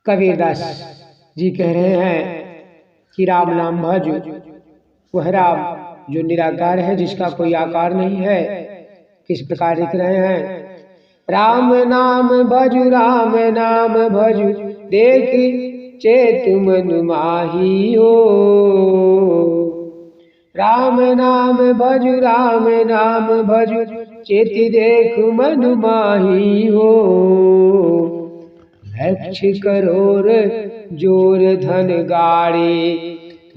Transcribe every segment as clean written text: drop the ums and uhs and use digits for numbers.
कबीरदास जी कह रहे हैं कि राम नाम भज, वह राम जो निराकार है, जिसका कोई आकार नहीं है। किस प्रकार लिख रहे हैं? राम नाम भजु, राम नाम भजु, देख चेत मन माही हो। राम नाम भजु, राम नाम भजु, चेति देख मन माही हो। लक्ष्य करोड़ जोर धन गाड़े,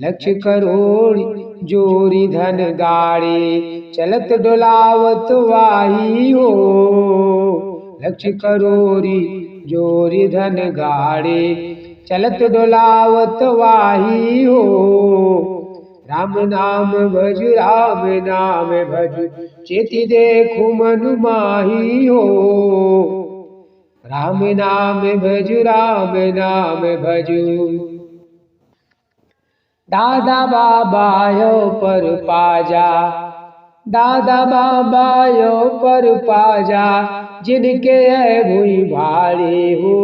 लक्ष्य करोड़ जोरी धन गाड़े, चलत डोलावत वाही हो। लक्ष्य करोड़ी जोरी धन गाड़े, चलत डोलावत वाही हो। राम नाम भज, राम नाम भज, चेति देखु मन माही हो। राम नाम भज, राम नाम भजु। दादा बाबा यो पर पाजा, दादा बाबा यो पर पाजा, जिनके है भूई भाड़े हो।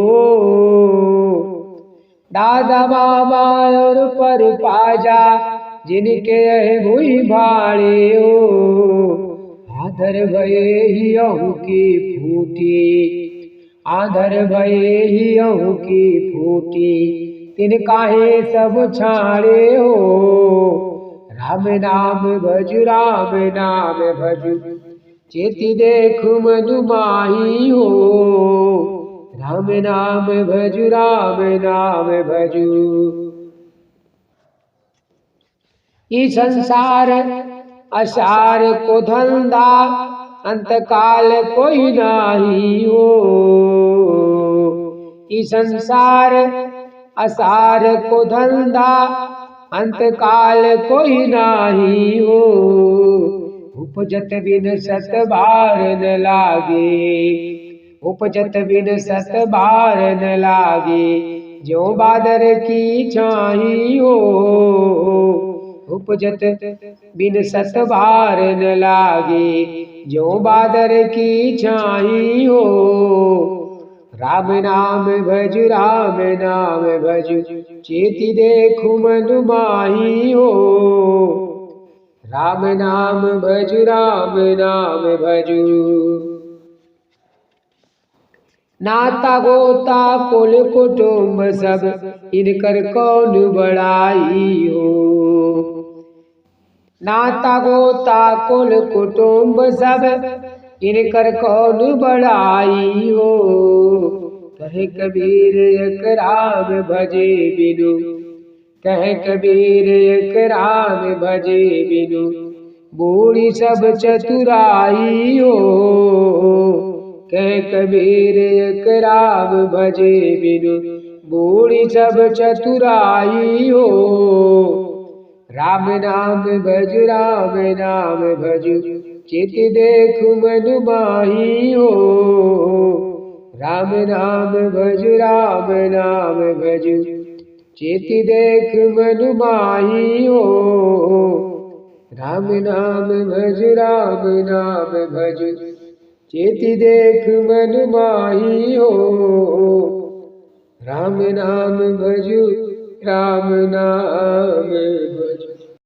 दादा बाबा और पर पाजा, जिनके है भूई भाड़े हो। आधर भये ही अहू की फूटी, आधर भये ही अहू की फूटी, तिन काहे सब छाड़े हो। राम नाम भज, राम नाम भज, चेति देखु मन माही हो। राम नाम भज, राम नाम भजु। ई संसार असार को धंधा, अंतकाल कोई नाही हो। ई संसार असार को धंधा, अंतकाल कोई नाही हो। उपजत बिन सत बार न लागे, उपजत बिन सत बार न लागे, जो बादर की छाही हो। उपजत बिन सत बार न लागे, जो बादर की छाही हो। राम नाम भज, राम नाम भज, चेति देखु मन माही हो। राम नाम भज, राम नाम भजु। नाता गोता कुल कुटुम्ब सब, इनकर कौन बड़ाई हो। नाता गोता कुल कुटुम्ब सब, इनकर कौन बड़ाई हो। कहे कबीर एक राम भजे बिनु, कहे कबीर एक राम भजे बिनु, बूढ़ी सब चतुराई हो। कहे कबीर एक राम भजे बिनु, बूढ़ी सब चतुराई हो। राम नाम भज, राम नाम भजु, चिति देखु मन माही हो। राम नाम भज, राम नाम भजु, चिति देख मन माही हो। राम नाम भज, राम नाम भजु, चिति देख मन माही हो। राम नाम भजु, राम नाम